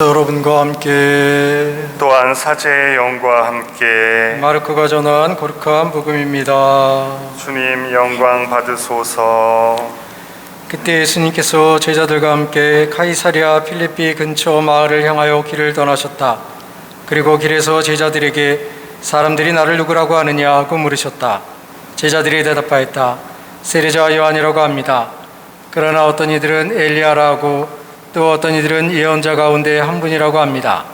여러분과 함께 또한 사제의 영과 함께 마르코가 전한 거룩한 복음입니다. 주님 영광 받으소서. 그때 예수님께서 제자들과 함께 카이사랴 필리피 근처 마을을 향하여 길을 떠나셨다. 그리고 길에서 제자들에게 사람들이 나를 누구라고 하느냐고 물으셨다. 제자들이 대답하였다. 세례자 요한이라고 합니다. 그러나 어떤 이들은 엘리야라고, 또 어떤 이들은 예언자 가운데 한 분이라고 합니다.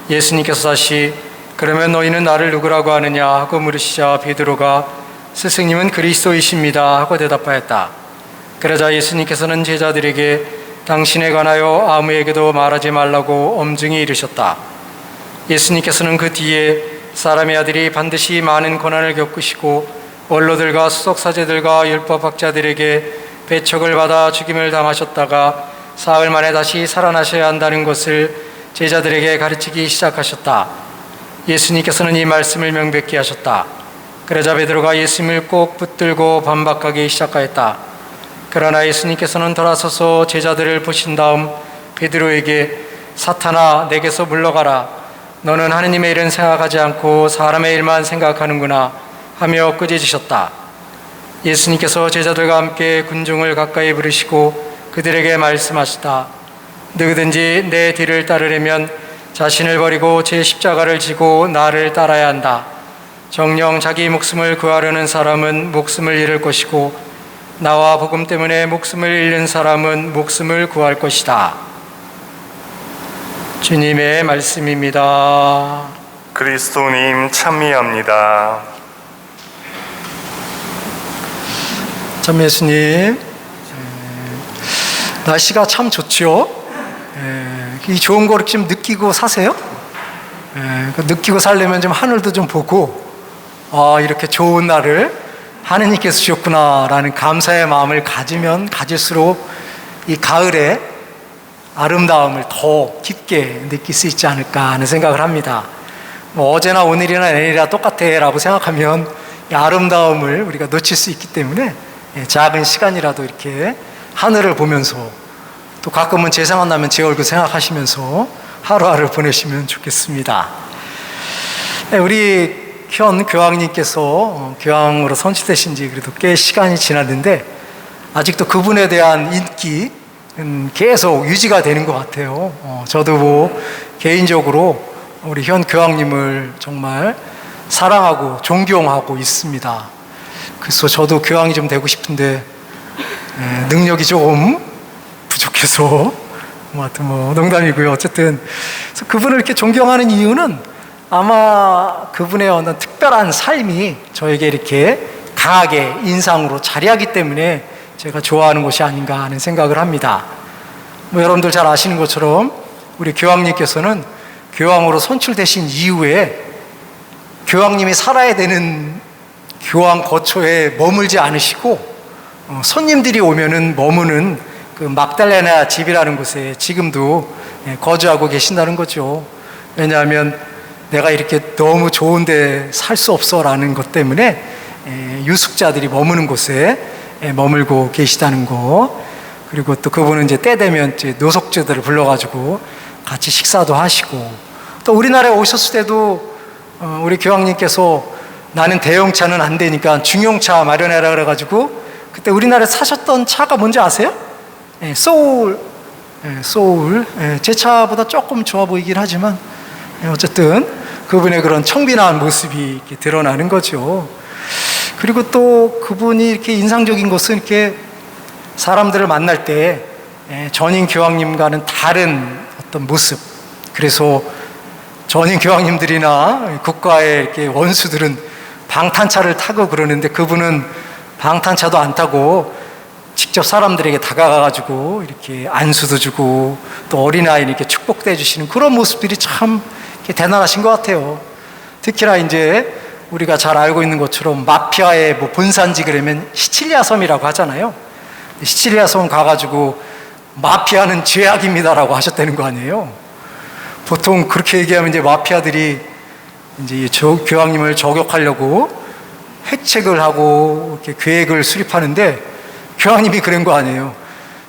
예수님께서 다시 그러면 너희는 나를 누구라고 하느냐 하고 물으시자 베드로가 스승님은 그리스도이십니다 하고 대답하였다. 그러자 예수님께서는 제자들에게 당신에 관하여 아무에게도 말하지 말라고 엄중히 이르셨다. 예수님께서는 그 뒤에 사람의 아들이 반드시 많은 고난을 겪으시고 원로들과 수석사제들과 율법학자들에게 배척을 받아 죽임을 당하셨다가 사흘 만에 다시 살아나셔야 한다는 것을 제자들에게 가르치기 시작하셨다. 예수님께서는 이 말씀을 명백히 하셨다. 그러자 베드로가 예수님을 꼭 붙들고 반박하기 시작하였다. 그러나 예수님께서는 돌아서서 제자들을 보신 다음 베드로에게 사탄아 내게서 물러가라. 너는 하느님의 일은 생각하지 않고 사람의 일만 생각하는구나 하며 꾸짖으셨다. 예수님께서 제자들과 함께 군중을 가까이 부르시고 그들에게 말씀하시다. 누구든지 내 뒤를 따르려면 자신을 버리고 제 십자가를 지고 나를 따라야 한다. 정녕 자기 목숨을 구하려는 사람은 목숨을 잃을 것이고 나와 복음 때문에 목숨을 잃는 사람은 목숨을 구할 것이다. 주님의 말씀입니다. 그리스도님 찬미합니다. 참 예수님, 날씨가 참 좋죠. 이 좋은 거를 좀 느끼고 사세요. 느끼고 살려면 좀 하늘도 좀 보고 이렇게 좋은 날을 하느님께서 주셨구나라는 감사의 마음을 가지면 가질수록 이 가을의 아름다움을 더 깊게 느낄 수 있지 않을까 하는 생각을 합니다. 어제나 오늘이나 내일이나 똑같아 라고 생각하면 이 아름다움을 우리가 놓칠 수 있기 때문에 작은 시간이라도 이렇게 하늘을 보면서 또 가끔은 제 생각나면 제 얼굴 생각하시면서 하루하루 보내시면 좋겠습니다. 우리 현 교황님께서 교황으로 선출되신 지 그래도 꽤 시간이 지났는데 아직도 그분에 대한 인기는 계속 유지가 되는 것 같아요. 저도 개인적으로 우리 현 교황님을 정말 사랑하고 존경하고 있습니다. 그래서 저도 교황이 좀 되고 싶은데 능력이 조금 부족해서 하여튼 농담이고요. 어쨌든 그래서 그분을 이렇게 존경하는 이유는 아마 그분의 어떤 특별한 삶이 저에게 이렇게 강하게 인상으로 자리하기 때문에 제가 좋아하는 것이 아닌가 하는 생각을 합니다. 여러분들 잘 아시는 것처럼 우리 교황님께서는 교황으로 선출되신 이후에 교황님이 살아야 되는 교황 거처에 머물지 않으시고 손님들이 오면은 머무는 그 막달레나 집이라는 곳에 지금도 거주하고 계신다는 거죠. 왜냐하면 내가 이렇게 너무 좋은데 살 수 없어라는 것 때문에 유숙자들이 머무는 곳에 머물고 계시다는 거. 그리고 또 그분은 이제 때 되면 이제 노석주들을 불러가지고 같이 식사도 하시고 또 우리나라에 오셨을 때도 우리 교황님께서 나는 대형차는 안 되니까 중형차 마련해라 그래가지고 그때 우리나라에 사셨던 차가 뭔지 아세요? 소울. 제 차보다 조금 좋아 보이긴 하지만 어쨌든 그분의 그런 청빈한 모습이 이렇게 드러나는 거죠. 그리고 또 그분이 이렇게 인상적인 것은 이렇게 사람들을 만날 때 전임 교황님과는 다른 어떤 모습. 그래서 전임 교황님들이나 국가의 이렇게 원수들은 방탄차를 타고 그러는데 그분은 방탄차도 안 타고 직접 사람들에게 다가가가지고 이렇게 안수도 주고 또 어린아이를 이렇게 축복도 해주시는 그런 모습들이 참 대단하신 것 같아요. 특히나 이제 우리가 잘 알고 있는 것처럼 마피아의 본산지 그러면 시칠리아 섬이라고 하잖아요. 시칠리아 섬 가가지고 마피아는 죄악입니다라고 하셨다는 거 아니에요. 보통 그렇게 얘기하면 이제 마피아들이 이제 교황님을 저격하려고 해책을 하고 이렇게 계획을 수립하는데 교황님이 그런 거 아니에요.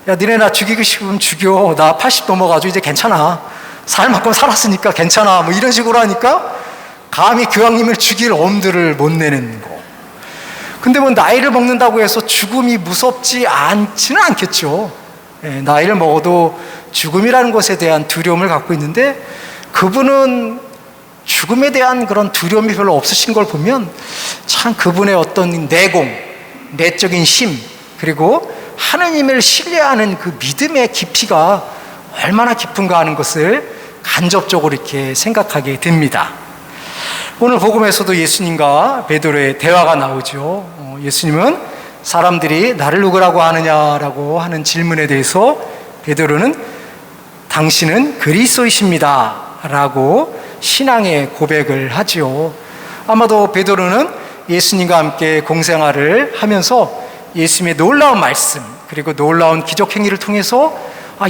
야, 니네 나 죽이고 싶으면 죽여. 나 80 넘어가지고 이제 괜찮아. 살 만큼 살았으니까 괜찮아 뭐 이런 식으로 하니까 감히 교황님을 죽일 엄두를 못 내는 거. 근데 뭐 나이를 먹는다고 해서 죽음이 무섭지 않지는 않겠죠. 나이를 먹어도 죽음이라는 것에 대한 두려움을 갖고 있는데 그분은 죽음에 대한 그런 두려움이 별로 없으신 걸 보면 참 그분의 어떤 내공, 내적인 힘, 그리고 하느님을 신뢰하는 그 믿음의 깊이가 얼마나 깊은가 하는 것을 간접적으로 이렇게 생각하게 됩니다. 오늘 복음에서도 예수님과 베드로의 대화가 나오죠. 예수님은 사람들이 나를 누구라고 하느냐라고 하는 질문에 대해서 베드로는 당신은 그리스도이십니다 라고 신앙의 고백을 하지요. 아마도 베드로는 예수님과 함께 공생활을 하면서 예수님의 놀라운 말씀 그리고 놀라운 기적 행위를 통해서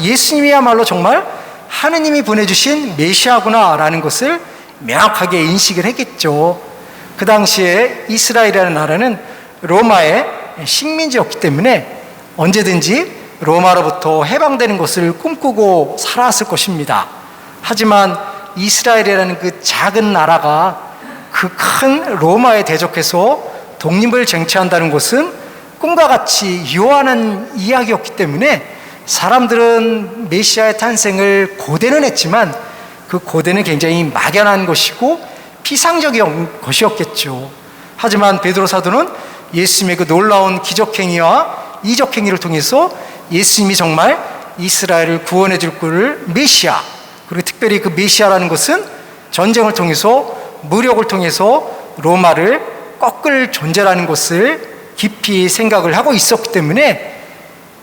예수님이야말로 정말 하느님이 보내주신 메시아구나 라는 것을 명확하게 인식을 했겠죠. 그 당시에 이스라엘이라는 나라는 로마의 식민지였기 때문에 언제든지 로마로부터 해방되는 것을 꿈꾸고 살아왔을 것입니다. 하지만 이스라엘이라는 그 작은 나라가 그 큰 로마에 대적해서 독립을 쟁취한다는 것은 꿈과 같이 유한한 이야기였기 때문에 사람들은 메시아의 탄생을 고대는 했지만 그 고대는 굉장히 막연한 것이고 피상적인 것이었겠죠. 하지만 베드로 사도는 예수님의 그 놀라운 기적행위와 이적행위를 통해서 예수님이 정말 이스라엘을 구원해 줄 꿀 메시아, 그리고 특별히 그 메시아라는 것은 전쟁을 통해서 무력을 통해서 로마를 꺾을 존재라는 것을 깊이 생각을 하고 있었기 때문에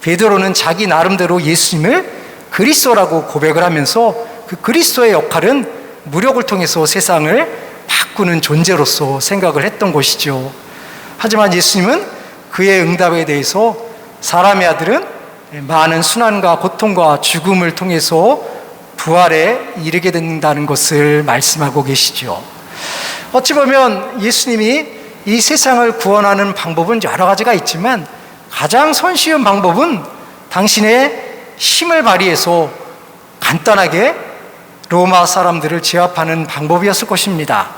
베드로는 자기 나름대로 예수님을 그리스도라고 고백을 하면서 그 그리스도의 역할은 무력을 통해서 세상을 바꾸는 존재로서 생각을 했던 것이죠. 하지만 예수님은 그의 응답에 대해서 사람의 아들은 많은 순환과 고통과 죽음을 통해서 부활에 이르게 된다는 것을 말씀하고 계시죠. 어찌 보면 예수님이 이 세상을 구원하는 방법은 여러 가지가 있지만 가장 손쉬운 방법은 당신의 힘을 발휘해서 간단하게 로마 사람들을 제압하는 방법이었을 것입니다.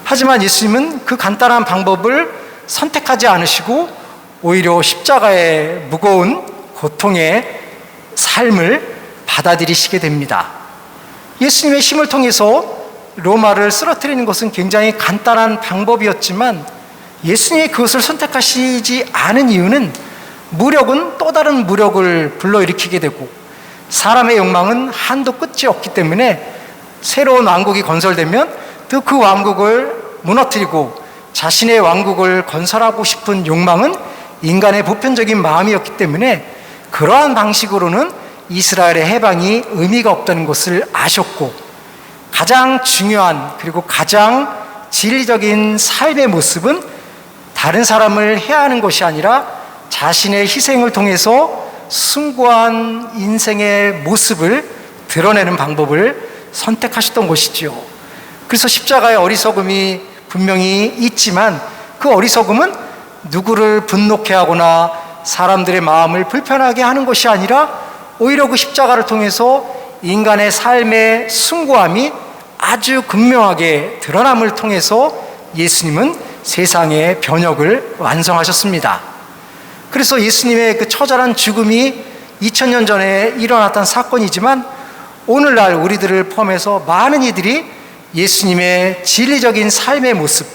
하지만 예수님은 그 간단한 방법을 선택하지 않으시고 오히려 십자가의 무거운 고통의 삶을 받아들이시게 됩니다. 예수님의 힘을 통해서 로마를 쓰러뜨리는 것은 굉장히 간단한 방법이었지만 예수님이 그것을 선택하시지 않은 이유는 무력은 또 다른 무력을 불러일으키게 되고 사람의 욕망은 한도 끝이 없기 때문에 새로운 왕국이 건설되면 또 그 왕국을 무너뜨리고 자신의 왕국을 건설하고 싶은 욕망은 인간의 보편적인 마음이었기 때문에 그러한 방식으로는 이스라엘의 해방이 의미가 없다는 것을 아셨고 가장 중요한 그리고 가장 진리적인 삶의 모습은 다른 사람을 해하는 것이 아니라 자신의 희생을 통해서 숭고한 인생의 모습을 드러내는 방법을 선택하셨던 것이지요. 그래서 십자가의 어리석음이 분명히 있지만 그 어리석음은 누구를 분노케 하거나 사람들의 마음을 불편하게 하는 것이 아니라 오히려 그 십자가를 통해서 인간의 삶의 숭고함이 아주 극명하게 드러남을 통해서 예수님은 세상의 변혁을 완성하셨습니다. 그래서 예수님의 그 처절한 죽음이 2000년 전에 일어났던 사건이지만 오늘날 우리들을 포함해서 많은 이들이 예수님의 진리적인 삶의 모습,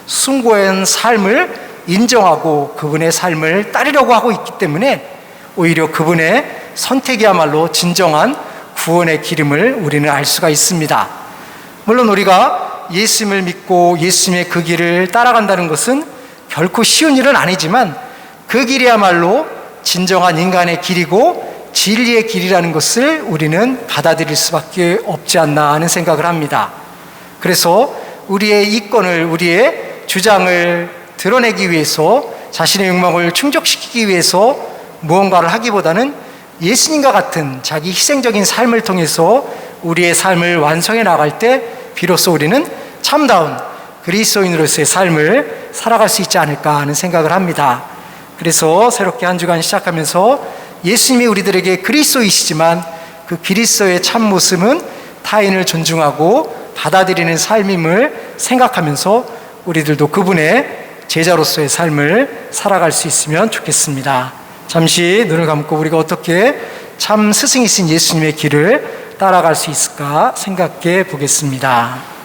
숭고한 삶을 인정하고 그분의 삶을 따르려고 하고 있기 때문에 오히려 그분의 선택이야말로 진정한 구원의 기름을 우리는 알 수가 있습니다. 물론 우리가 예수님을 믿고 예수님의 그 길을 따라간다는 것은 결코 쉬운 일은 아니지만 그 길이야말로 진정한 인간의 길이고 진리의 길이라는 것을 우리는 받아들일 수밖에 없지 않나 하는 생각을 합니다. 그래서 우리의 이권을, 우리의 주장을 드러내기 위해서 자신의 욕망을 충족시키기 위해서 무언가를 하기보다는 예수님과 같은 자기 희생적인 삶을 통해서 우리의 삶을 완성해 나갈 때 비로소 우리는 참다운 그리스도인으로서의 삶을 살아갈 수 있지 않을까 하는 생각을 합니다. 그래서 새롭게 한 주간 시작하면서 예수님이 우리들에게 그리스도이시지만 그 그리스도의 참 모습은 타인을 존중하고 받아들이는 삶임을 생각하면서 우리들도 그분의 제자로서의 삶을 살아갈 수 있으면 좋겠습니다. 잠시 눈을 감고 우리가 어떻게 참 스승이신 예수님의 길을 따라갈 수 있을까 생각해 보겠습니다.